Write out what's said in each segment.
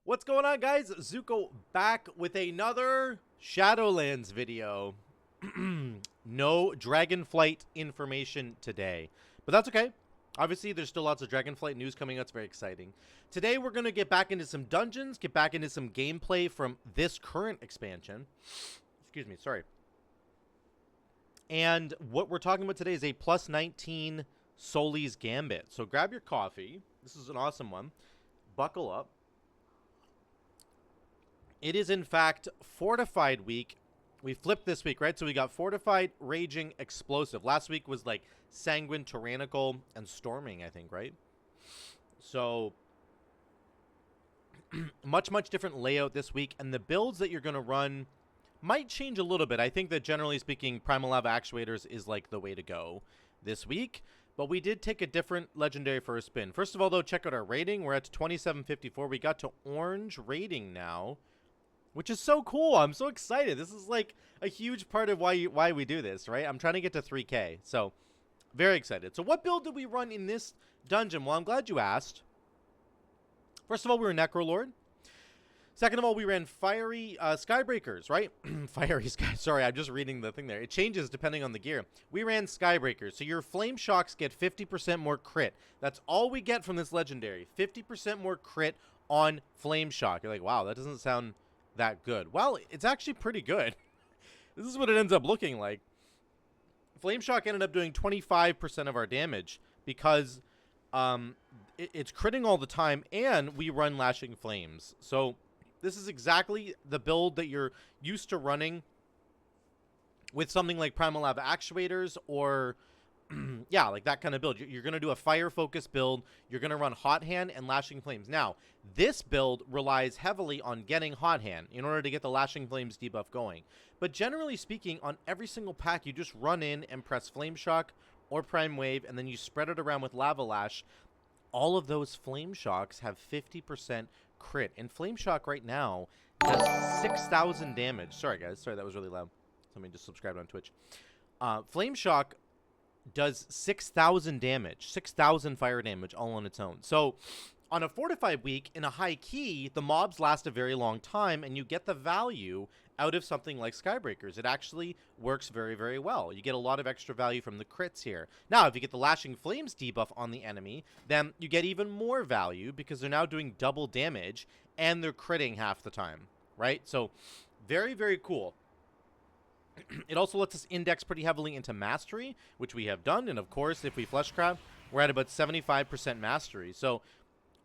What's going on, guys? Zuko back with another Shadowlands video. No Dragonflight information today, but that's okay. Obviously, there's still lots of Dragonflight news coming out. It's very exciting. Today, we're going to get back into some dungeons, get back into some gameplay from this current expansion. Excuse me, sorry. And what we're talking about today is a plus 19 Soli's Gambit. So grab your coffee. This is an awesome one. Buckle up. It is, in fact, Fortified week. We flipped this week, right? So we got Fortified, Raging, Explosive. Last week was like Sanguine, Tyrannical, and Storming, I think, right? So much different layout this week. And the builds that you're going to run might change a little bit. I think that generally speaking, Primal Lava Actuators is like the way to go this week. But we did take a different legendary for a spin. First of all, though, check out our rating. We're at 2754. We got to orange rating now, which is so cool. I'm so excited. This is like a huge part of why we do this, right? I'm trying to get to 3K. So very excited. So what build did we run in this dungeon? Well, I'm glad you asked. First of all, we were Necro Lord. Second of all, we ran Fiery Skybreakers, right? Fiery Sky. Sorry, I'm just reading the thing there. It changes depending on the gear. We ran Skybreakers. So your Flame Shocks get 50% more crit. That's all we get from this legendary. 50% more crit on Flame Shock. You're like, wow, that doesn't sound that good. Well, it's actually pretty good. This is what it ends up looking like. Flame Shock ended up doing 25% of our damage because it's critting all the time, and we run Lashing Flames. So this is exactly the build that you're used to running with something like Primal Lava Actuators or yeah, like that kind of build. You're going to do a fire-focused build. You're going to run Hot Hand and Lashing Flames. Now, this build relies heavily on getting Hot Hand in order to get the Lashing Flames debuff going. But generally speaking, on every single pack, you just run in and press Flame Shock or Prime Wave, and then you spread it around with Lava Lash. All of those Flame Shocks have 50% crit. And Flame Shock right now does 6,000 damage. Sorry, guys. Sorry, that was really loud. Somebody just subscribed on Twitch. Flame Shock does 6,000 damage, 6,000 fire damage all on its own. So on a Fortified week, in a high key, the mobs last a very long time, and you get the value out of something like Skybreakers. It actually works very well. You get a lot of extra value from the crits here. Now, if you get the Lashing Flames debuff on the enemy, then you get even more value because they're now doing double damage, and they're critting half the time, right? So very cool. It also lets us index pretty heavily into Mastery, which we have done. And of course, if we Fleshcraft, we're at about 75% Mastery. So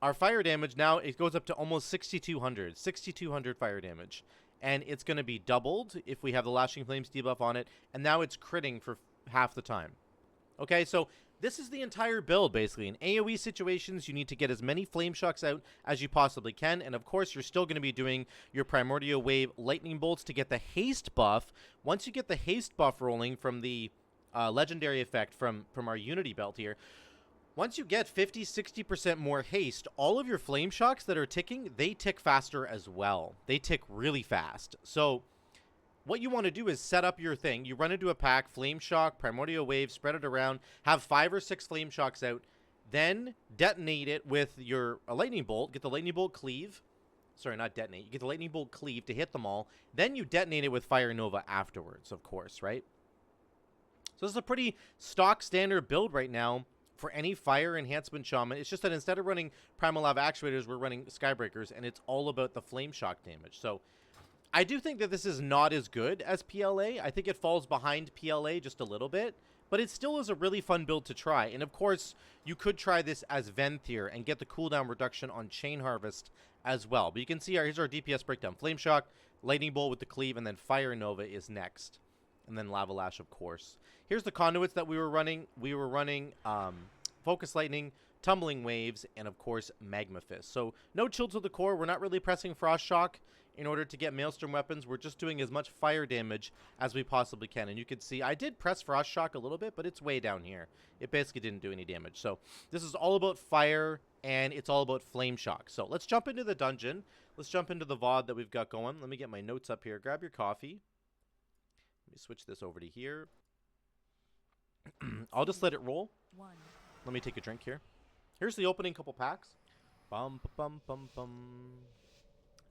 our fire damage now, it goes up to almost 6,200 fire damage. And it's going to be doubled if we have the Lashing Flames debuff on it. And now it's critting for half the time. Okay, so this is the entire build, basically. In AoE situations, you need to get as many Flame Shocks out as you possibly can. And, of course, you're still going to be doing your Primordial Wave Lightning Bolts to get the haste buff. Once you get the haste buff rolling from the legendary effect from our Unity belt here, once you get 50-60% more haste, all of your Flame Shocks that are ticking, they tick faster as well. They tick really fast. So what you want to do is set up your thing. You run into a pack, Flame Shock, Primordial Wave, spread it around, have 5 or 6 Flame Shocks out, then detonate it with your Lightning Bolt, get the Lightning Bolt cleave. Sorry, not detonate. You get the Lightning Bolt cleave to hit them all. Then you detonate it with Fire Nova afterwards, of course, right? So this is a pretty stock standard build right now for any Fire Enhancement Shaman. It's just that instead of running Primal Lava Actuators, we're running Skybreakers, and it's all about the Flame Shock damage. So I do think that this is not as good as PLA. I think it falls behind PLA just a little bit, but it still is a really fun build to try. And of course, you could try this as Venthyr and get the cooldown reduction on Chain Harvest as well. But you can see here's our DPS breakdown. Flame Shock, Lightning Bolt with the cleave, and then Fire Nova is next. And then Lava Lash, of course. Here's the Conduits that we were running. We were running Focus Lightning, Tumbling Waves, and of course, Magma Fist. So no chill to the core. We're not really pressing Frost Shock in order to get Maelstrom weapons. We're just doing as much fire damage as we possibly can. And you can see I did press Frost Shock a little bit, but it's way down here. It basically didn't do any damage. So this is all about fire, and it's all about Flame Shock. So let's jump into the dungeon. Let's jump into the VOD that we've got going. Let me get my notes up here. Grab your coffee. Let me switch this over to here. I'll just let it roll. Let me take a drink here. Here's the opening couple packs. Bum, bum, bum, bum.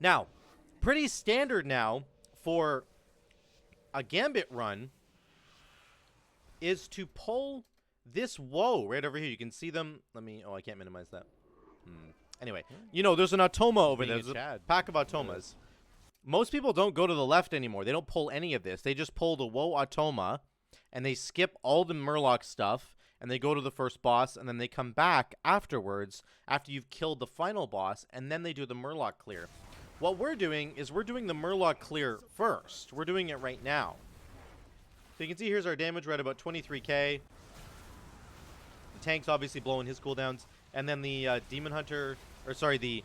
Now, pretty standard now for a Gambit run is to pull this woe right over here. You can see them. Let me. Oh, I can't minimize that. Anyway, you know, there's an Automa over there. There's a pack of Automas. Most people don't go to the left anymore. They don't pull any of this. They just pull the woe Automa, and they skip all the Murloc stuff, and they go to the first boss, and then they come back afterwards after you've killed the final boss, and then they do the Murloc clear. What we're doing is we're doing the Murloc clear first. We're doing it right now. So you can see here's our damage. We're at about 23k. The tank's obviously blowing his cooldowns. And then the Demon Hunter, or sorry, the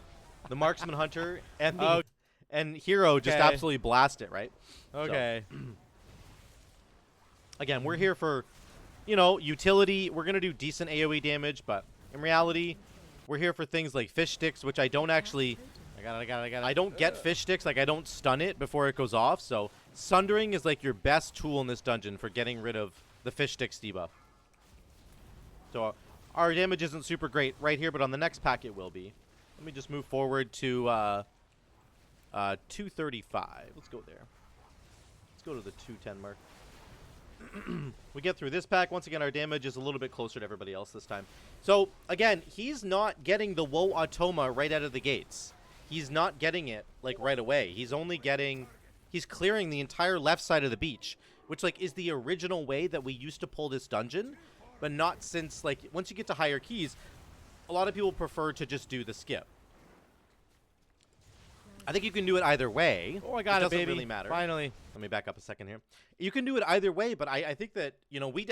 Marksman Hunter and the and Hero just absolutely blast it, right? Okay. So, again, we're here for, you know, utility. We're going to do decent AoE damage, but in reality, we're here for things like fish sticks, which I don't actually... I got it. I don't get fish sticks. Like, I don't stun it before it goes off. So, Sundering is, like, your best tool in this dungeon for getting rid of the fish sticks debuff. So, our damage isn't super great right here, but on the next pack it will be. Let me just move forward to 235. Let's go there. Let's go to the 210 mark. We get through this pack. Once again, our damage is a little bit closer to everybody else this time. So, again, he's not getting the woe Automa right out of the gates. He's not getting it, like, right away. He's only getting... He's clearing the entire left side of the beach, which, like, is the original way that we used to pull this dungeon, but not since, like, once you get to higher keys, a lot of people prefer to just do the skip. I think you can do it either way. Oh, I got it, baby. Doesn't really matter. Finally. Let me back up a second here. You can do it either way, but I think that, you know, we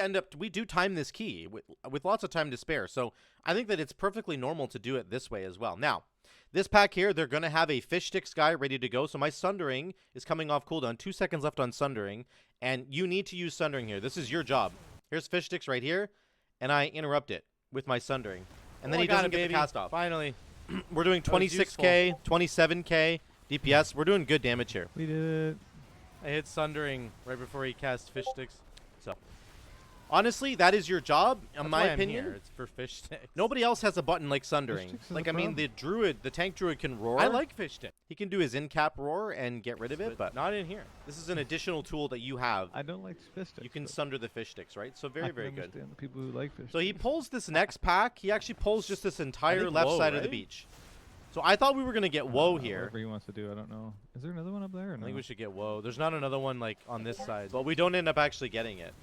do time this key with lots of time to spare. So I think that it's perfectly normal to do it this way as well. Now, this pack here, they're going to have a fish sticks guy ready to go. So my Sundering is coming off cooldown. 2 seconds left on Sundering. And you need to use Sundering here. This is your job. Here's fish sticks right here. And I interrupt it with my Sundering. And then he doesn't get the cast off. Finally. We're doing 26k, 27k DPS. We're doing good damage here. We did it. I hit Sundering right before he cast fish sticks. So, honestly, that is your job, in my opinion. It's for fish sticks. Nobody else has a button like Sundering. Like, I mean, the tank druid can roar. I like fish sticks. He can do his in-cap roar and get rid of it, but not in here. This is an additional tool that you have. I don't like fish sticks. You can sunder the fish sticks, right? So very, very good. The people who like fish So he sticks. pulls this next pack. He actually pulls just this entire left side of the beach. So I thought we were going to get woe here. Whatever he wants to do, I don't know. Is there another one up there? Or no? I think we should get woe. There's not another one like on this side. But we don't end up actually getting it.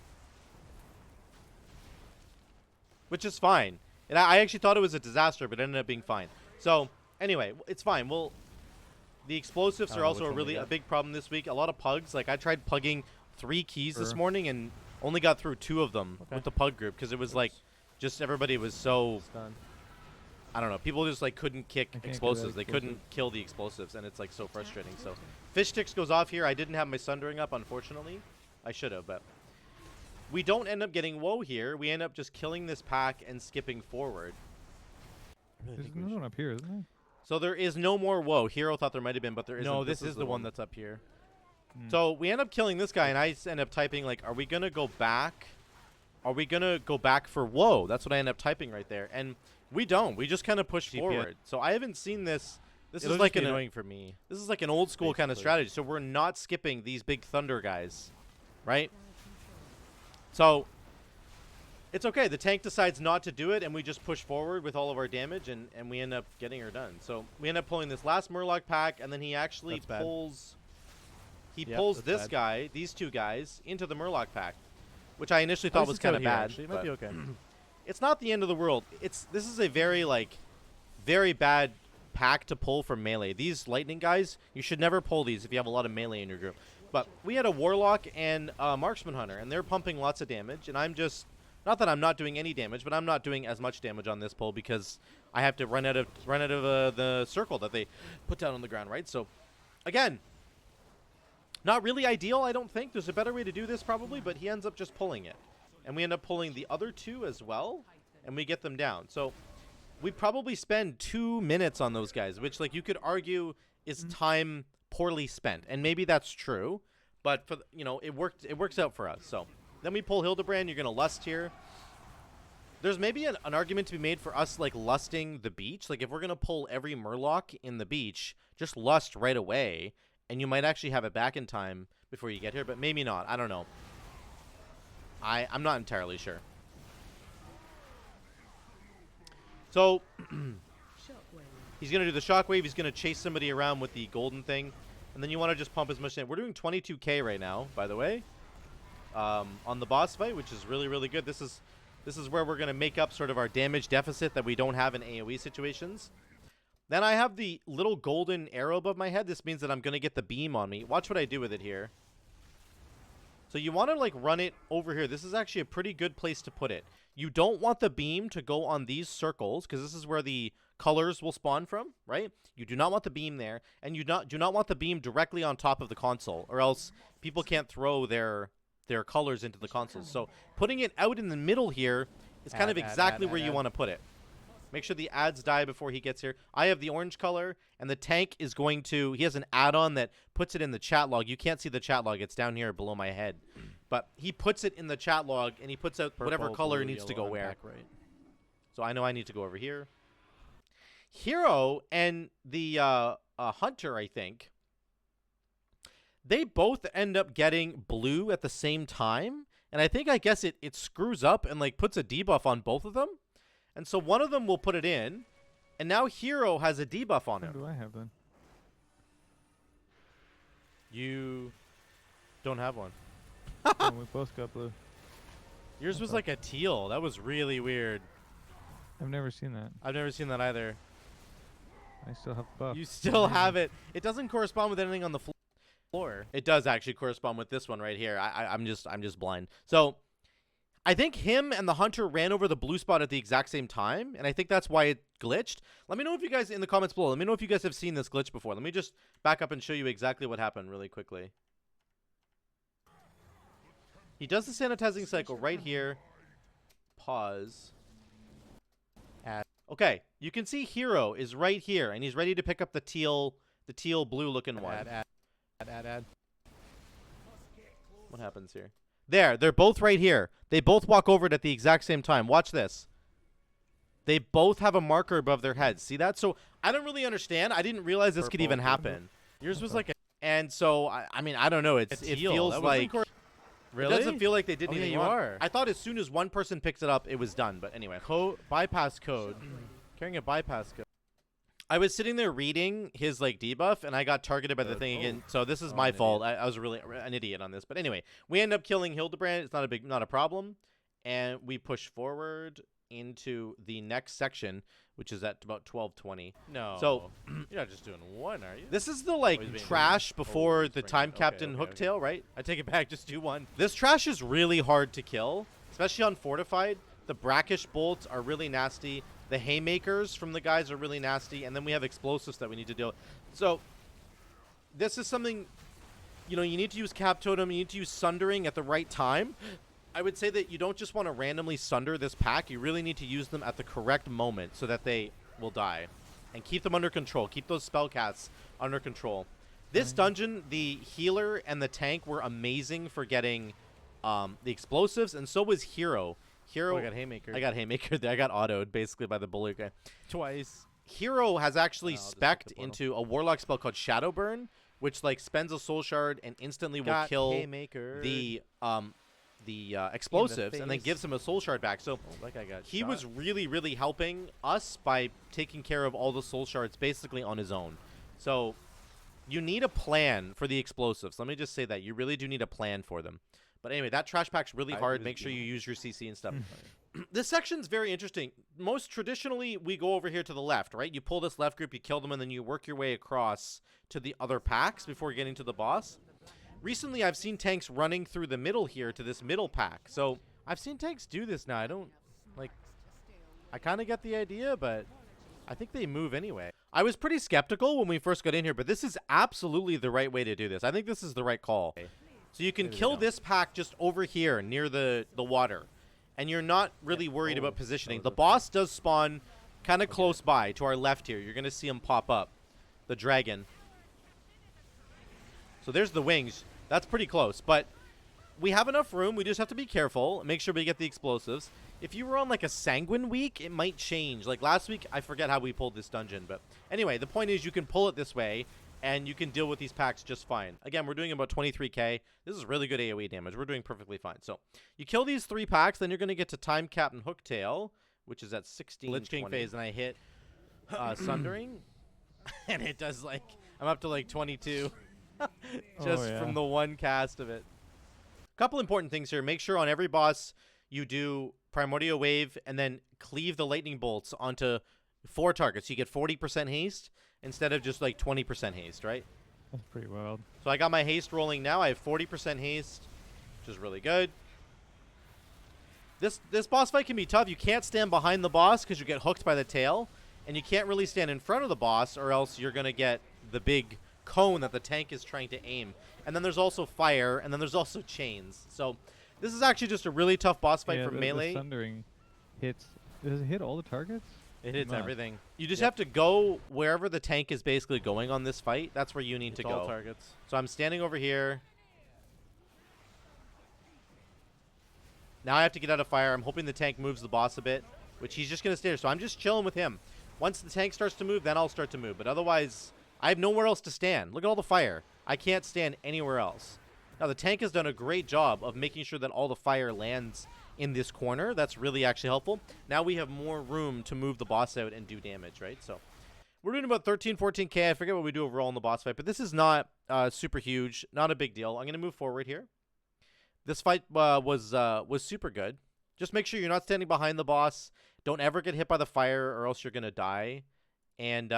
Which is fine. And I actually thought it was a disaster, but it ended up being fine. So, anyway, it's fine. Well, the explosives are also a big problem this week. A lot of pugs. Like, I tried pugging 3 keys this morning and only got through 2 of them with the pug group because it was like, just everybody was so... I don't know. People just like couldn't kick explosives. They couldn't kill the explosives, and it's like so frustrating. So, fish sticks goes off here. I didn't have my Sundering up, unfortunately. I should have, but we don't end up getting woe here. We end up just killing this pack and skipping forward. There's another one up here, isn't there? So there is no more woe. Hero thought there might have been, but there isn't. No, this is the one that's up here. So we end up killing this guy, and I end up typing like, "Are we gonna go back? Are we gonna go back for woe?" That's what I end up typing right there, and we don't. We just kind of push forward. So I haven't seen this. This is like annoying for me. This is like an old school kind of strategy. So we're not skipping these big thunder guys, right? So it's okay. The tank decides not to do it, and we just push forward with all of our damage, and we end up getting her done. So we end up pulling this last Murloc pack, and then he actually pulls... He pulls this guy, these 2 guys, into the Murloc pack, which I initially thought was kind of bad. It might be okay. It's not the end of the world. This is a very, like, very bad pack to pull for melee. These lightning guys, you should never pull these if you have a lot of melee in your group. But we had a Warlock and a Marksman Hunter, and they're pumping lots of damage, and I'm just... Not that I'm not doing any damage, but I'm not doing as much damage on this pull because I have to run out of the circle that they put down on the ground, right? So, again, not really ideal, I don't think. There's a better way to do this probably, but he ends up just pulling it. And we end up pulling the other 2 as well, and we get them down. So we probably spend 2 minutes on those guys, which, like, you could argue is time poorly spent. And maybe that's true, but, for you know, it works out for us. So then we pull Hylbrande. You're going to lust here. There's maybe an argument to be made for us, like, lusting the beach. Like, if we're going to pull every Murloc in the beach, just lust right away, and you might actually have it back in time before you get here, but maybe not. I don't know. I'm not entirely sure. So, he's going to do the shockwave. He's going to chase somebody around with the golden thing, and then you want to just pump as much in. We're doing 22k right now, by the way, on the boss fight, which is really, really good. This is where we're going to make up sort of our damage deficit that we don't have in AoE situations. Then I have the little golden arrow above my head. This means that I'm going to get the beam on me. Watch what I do with it here. So you want to, like, run it over here. This is actually a pretty good place to put it. You don't want the beam to go on these circles, because this is where the colors will spawn from, right? You do not want the beam there, and you do not want the beam directly on top of the console, or else people can't throw their colors into the consoles. So putting it out in the middle here is kind of exactly where you want to put it. Make sure the ads die before he gets here. I have the orange color, and the tank is going to... He has an add-on that puts it in the chat log. You can't see the chat log. It's down here below my head. But he puts it in the chat log, and he puts out Purple, whatever color blue, needs to yellow, go where. back right. So I know I need to go over here. Hero and the Hunter, I think, they both end up getting blue at the same time. And I guess it screws up and, like, puts a debuff on both of them. And so one of them will put it in, and now Hero has a debuff on him. What do I have then? You don't have one. Oh, we both got blue. Yours was like a teal. That was really weird. I've never seen that. I've never seen that either. I still have buff. You still have it. It doesn't correspond with anything on the floor. It does actually correspond with this one right here. I'm just blind. So I think him and the Hunter ran over the blue spot at the exact same time, and I think that's why it glitched. Let me know if you guys, in the comments below, let me know if you guys have seen this glitch before. Let me just back up and show you exactly what happened really quickly. He does the sanitizing cycle right here. Pause. Okay, you can see Hero is right here, and he's ready to pick up the teal blue looking one. Add. What happens here? There, they're both right here. They both walk over it at the exact same time. Watch this. They both have a marker above their heads. See that? So I don't really understand. I didn't realize this could even happen. Yours was like a... And so, I mean, I don't know. It feels like... Really? It doesn't feel like they did anything you wrong. are. I thought as soon as one person picks it up, it was done. But anyway. Bypass code. Carrying a bypass code. I was sitting there reading his, like, debuff, and I got targeted by the thing again. So this is my fault. I was really an idiot on this. But anyway, we end up killing Hylbrande. It's not a problem. And we push forward into the next section, which is at about 12:20. No. So you're not just doing one, are you? this is the, like, trash before the Timecapn Hooktail, right? I take it back. Just do one. This trash is really hard to kill, especially on Fortified. The brackish bolts are really nasty. The haymakers from the guys are really nasty. And then we have explosives that we need to deal with. So this is something, you know, you need to use Cap Totem. You need to use Sundering at the right time. I would say that you don't just want to randomly sunder this pack. You really need to use them at the correct moment so that they will die. And keep them under control. Keep those spellcasts under control. This dungeon, the healer and the tank were amazing for getting the explosives, and so was Hero. Hero, I got Haymaker. I got Haymaker. I got autoed basically by the bully guy. Twice. Hero has actually specced into a warlock spell called Shadow Burn, which, like, spends a soul shard and instantly will kill Haymaker. the explosives and then face. gives him a soul shard back. So Like I got he shot. was really, really helping us by taking care of all the soul shards basically on his own. So you need a plan for the explosives. Let me just say that. You really do need a plan for them. But anyway, that trash pack's really hard. Make sure you use your CC and stuff. This section's very interesting. Most traditionally, we go over here to the left, right? You pull this left group, you kill them, and then you work your way across to the other packs before getting to the boss. Recently, I've seen tanks running through the middle here to this middle pack. So I've seen tanks do this now. I don't, like, I kind of get the idea, but I think they move anyway. I was pretty skeptical when we first got in here, but this is absolutely the right way to do this. I think this is the right call. So you can kill this pack just over here near the water, and you're not really worried about positioning. The boss does spawn kind of close by to our left here. You're going to see him pop up, the dragon. So there's the wings. That's pretty close, but we have enough room. We just have to be careful. Make sure we get the explosives. If you were on like a sanguine week, it might change. Like last week, I forget how we pulled this dungeon. But anyway, the point is you can pull it this way, and you can deal with these packs just fine. Again, we're doing about 23k. This is really good AoE damage. We're doing perfectly fine. So you kill these 3 packs, then you're going to get to Timecapn Hooktail, which is at 16. Lich King phase, and I hit Sundering, and it does like I'm up to like 22, just from the one cast of it. Couple important things here. Make sure on every boss you do Primordial Wave and then cleave the lightning bolts onto 4 targets. So you get 40% haste instead of just like 20% haste, right? That's pretty wild. So I got my haste rolling now. I have 40% haste, which is really good. This boss fight can be tough. You can't stand behind the boss because you get hooked by the tail, and you can't really stand in front of the boss or else you're going to get the big cone that the tank is trying to aim. And then there's also fire, and then there's also chains. So this is actually just a really tough boss fight for melee. The Sundering hits. Does it hit all the targets? It hits everything. You just have to go wherever the tank is basically going on this fight. That's where you need to go. All targets. So I'm standing over here. Now I have to get out of fire. I'm hoping the tank moves the boss a bit, which he's just going to stay there. So I'm just chilling with him. Once the tank starts to move, then I'll start to move. But otherwise, I have nowhere else to stand. Look at all the fire. I can't stand anywhere else. Now, the tank has done a great job of making sure that all the fire lands in this corner. That's really actually helpful. Now we have more room to move the boss out and do damage, right? So we're doing about 13, 14k. I forget what we do overall in the boss fight, but this is not super huge. Not a big deal. I'm going to move forward here. This fight was super good. Just make sure you're not standing behind the boss. Don't ever get hit by the fire or else you're going to die. And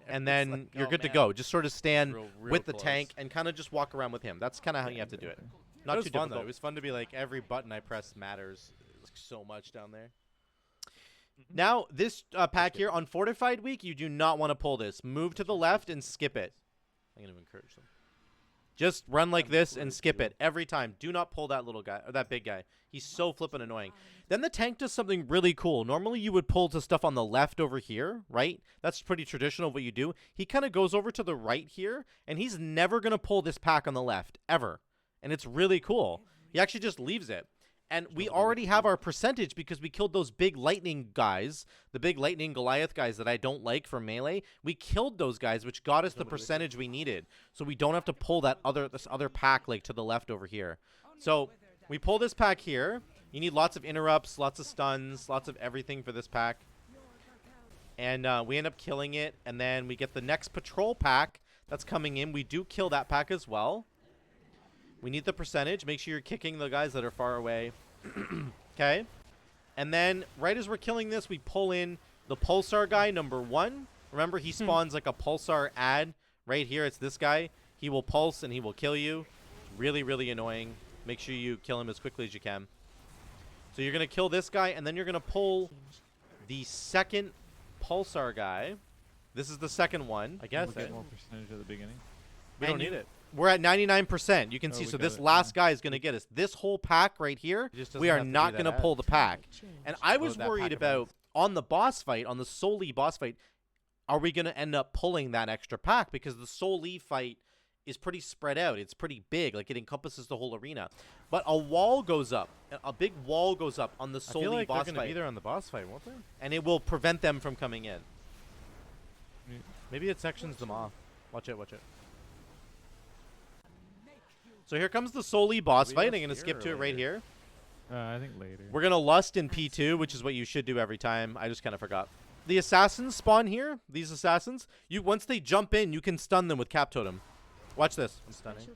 and then like, you're oh, good to man. go. Just sort of stand Real with the close. tank and kind of just walk around with him. That's kind of how you have to do it. Not It was too fun, difficult. though. It was fun to be like every button I press matters so much down there. Now, this pack here, on Fortified Week, you do not want to pull this. Move to the left and skip it. I'm going to encourage them. Just run like this and skip it every time. Do not pull that little guy or that big guy. He's so flippin' annoying. Then the tank does something really cool. Normally you would pull to stuff on the left over here, right? That's pretty traditional of what you do. He kind of goes over to the right here, and he's never going to pull this pack on the left, ever. And it's really cool. He actually just leaves it. And we already have our percentage because we killed those big lightning guys, the big lightning Goliath guys that I don't like for melee. We killed those guys, which got us the percentage we needed. So we don't have to pull this other pack like to the left over here. So we pull this pack here. You need lots of interrupts, lots of stuns, lots of everything for this pack. And we end up killing it. And then we get the next patrol pack that's coming in. We do kill that pack as well. We need the percentage. Make sure you're kicking the guys that are far away. Okay. And then right as we're killing this, we pull in the Pulsar guy, number 1. Remember, he spawns like a Pulsar ad right here. It's this guy. He will pulse and he will kill you. It's really, really annoying. Make sure you kill him as quickly as you can. So you're going to kill this guy, and then you're going to pull the second Pulsar guy. This is the second one. I guess We'll get more percentage at the beginning. we don't need it. We're at 99%. You can see. we So got this it, last guy is going to get us. This whole pack right here, It just doesn't we are have to be not that going to ad. pull the pack. And I was that worried pack of about ads. on the boss fight, on the Soul boss fight, are we going to end up pulling that extra pack? Because the Soul fight is pretty spread out. It's pretty big. Like, it encompasses the whole arena. But a wall goes up. A big wall goes up on the I Soul feel like they're boss going to fight. be there on the boss fight, won't they? And it will prevent them from coming in. Maybe it sections them off. Watch it, watch it. So here comes the Soul boss We fight. I'm lust going to here skip or to it right later? here. I think later. We're going to lust in P2, which is what you should do every time. I just kind of forgot. The assassins spawn here. These assassins. Once they jump in, you can stun them with Cap Totem. Watch this. I'm stunning.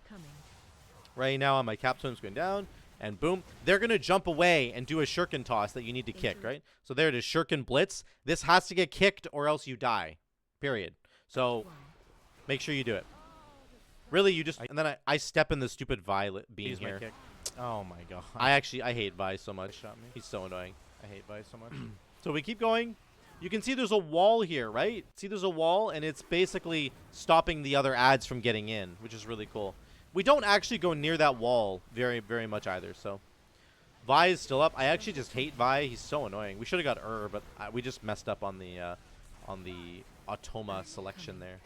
Right now, my Cap Totem's going down. And boom. They're going to jump away and do a shuriken toss that you need to kick, right? So there it is. Shuriken Blitz. This has to get kicked or else you die. Period. So make sure you do it. Really, you just... And then I step in the stupid violet beam Use my here. kick. Oh my god. I hate Vi so much. Shot me. He's so annoying. I hate Vice so much. So we keep going. You can see there's a wall here, right? See, there's a wall, and it's basically stopping the other ads from getting in, which is really cool. We don't actually go near that wall very, very much either, so. Vi is still up. I actually just hate Vi. He's so annoying. We should have got but we just messed up on the Automa selection there.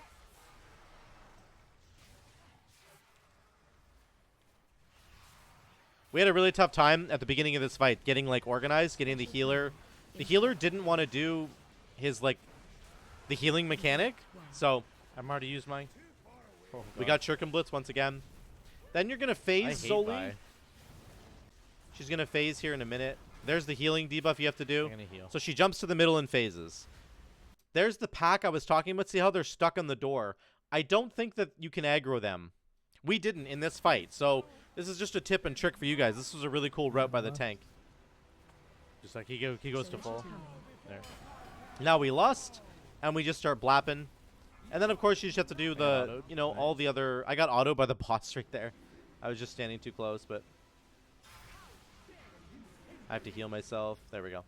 We had a really tough time at the beginning of this fight getting, like, organized, getting the healer. The healer didn't want to do his, like, the healing mechanic. So, I'm already used mine. Oh, We got Shuriken Blitz once again. Then you're going to phase solely. Vi. She's going to phase here in a minute. There's the healing debuff you have to do. I'm gonna heal. So she jumps to the middle and phases. There's the pack I was talking about. See how they're stuck on the door? I don't think that you can aggro them. We didn't in this fight. So this is just a tip and trick for you guys. This was a really cool route by the tank. Just like he goes to full. There. Now we lost, and we just start blapping. And then, of course, you just have to do the, autoed. you know, Nice. all the other... I got auto by the boss right there. I was just standing too close, but... I have to heal myself. There we go.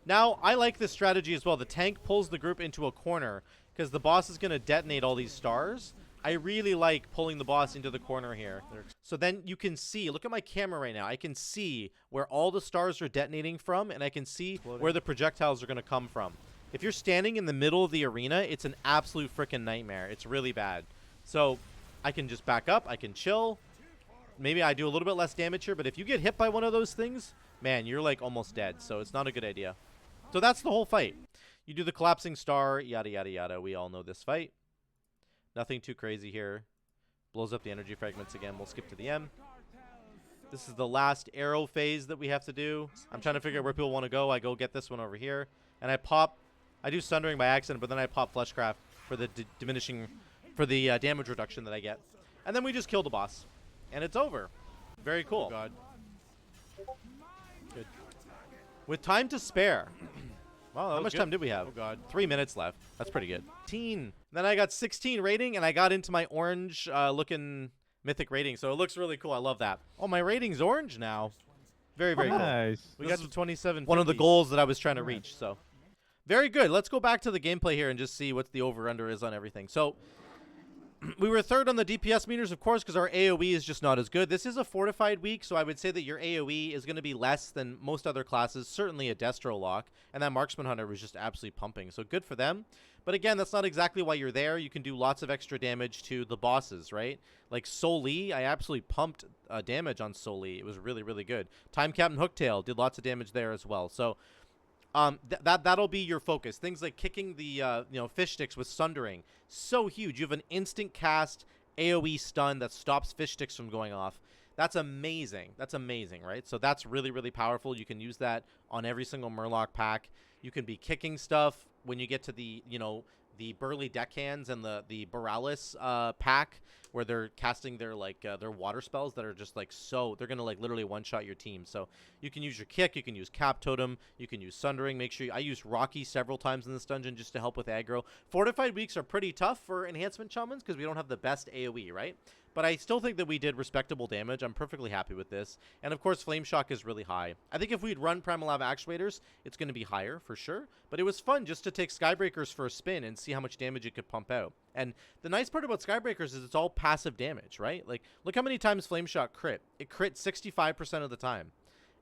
Now, I like this strategy as well. The tank pulls the group into a corner because the boss is going to detonate all these stars. I really like pulling the boss into the corner here. So then you can see, look at my camera right now. I can see where all the stars are detonating from, and I can see where the projectiles are going to come from. If you're standing in the middle of the arena, it's an absolute freaking nightmare. It's really bad. So I can just back up. I can chill. Maybe I do a little bit less damage here, but if you get hit by one of those things, man, you're like almost dead. So it's not a good idea. So that's the whole fight. You do the collapsing star, yada, yada, yada. We all know this fight. Nothing too crazy here. Blows up the energy fragments again. We'll skip to the end. This is the last arrow phase that we have to do. I'm trying to figure out where people want to go. I go get this one over here. And I pop... I do Sundering by accident, but then I pop Fleshcraft for the diminishing... for the damage reduction that I get. And then we just kill the boss. And it's over. Very cool. Oh God. Good. With time to spare. Wow, How much time did we have? Oh God. 3 minutes left. That's pretty good. 16. Then I got 16 rating, and I got into my orange looking mythic rating. So it looks really cool. I love that. Oh, my rating's orange now. Very, very cool. Nice. We This got is to 27. One of the goals that I was trying to reach. So very good. Let's go back to the gameplay here and just see what the over-under is on everything. So we were third on the DPS meters, of course, because our AoE is just not as good. This is a fortified week, so I would say that your AoE is going to be less than most other classes, certainly a Destro lock, and that Marksman Hunter was just absolutely pumping, so good for them. But again, that's not exactly why you're there. You can do lots of extra damage to the bosses, right? Like Soli, I absolutely pumped damage on Soli. It was really, really good. Timecapn Hooktail did lots of damage there as well. So that'll be your focus. Things like kicking the fish sticks with Sundering, so huge. You have an instant cast AoE stun that stops fish sticks from going off. That's amazing. That's amazing, right? So that's really, really powerful. You can use that on every single Murloc pack. You can be kicking stuff when you get to the the Burly Deckhands and the Boralas pack, where they're casting their their water spells that are just they're gonna literally one-shot your team. So you can use your kick, you can use Cap Totem, you can use Sundering. Make sure I used Rocky several times in this dungeon just to help with aggro. Fortified weeks are pretty tough for enhancement shamans because we don't have the best AoE, right? But I still think that we did respectable damage. I'm perfectly happy with this. And, of course, Flame Shock is really high. I think if we'd run Primal Lava Actuators, it's going to be higher for sure. But it was fun just to take Skybreakers for a spin and see how much damage it could pump out. And the nice part about Skybreakers is it's all passive damage, right? Like, look how many times Flame Shock crit. It crit 65% of the time.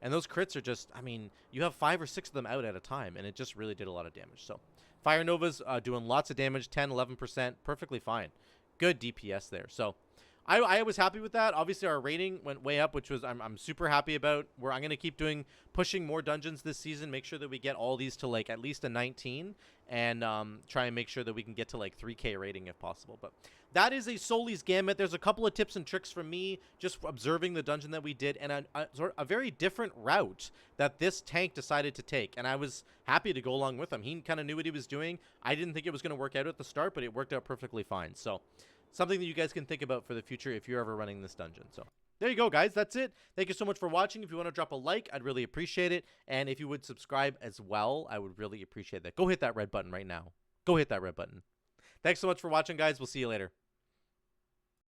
And those crits are just, I mean, you have 5 or 6 of them out at a time, and it just really did a lot of damage. So, Fire Nova's doing lots of damage, 10, 11%, perfectly fine. Good DPS there. So, I was happy with that. Obviously, our rating went way up, which was I'm super happy about. I'm going to keep pushing more dungeons this season, make sure that we get all these to at least a 19, and try and make sure that we can get to 3K rating if possible. But that is a Soli's Gambit. There's a couple of tips and tricks from me just observing the dungeon that we did, and a very different route that this tank decided to take, and I was happy to go along with him. He kind of knew what he was doing. I didn't think it was going to work out at the start, but it worked out perfectly fine. So something that you guys can think about for the future if you're ever running this dungeon. So there you go, guys. That's it. Thank you so much for watching. If you want to drop a like, I'd really appreciate it. And if you would subscribe as well, I would really appreciate that. Go hit that red button right now. Go hit that red button. Thanks so much for watching, guys. We'll see you later.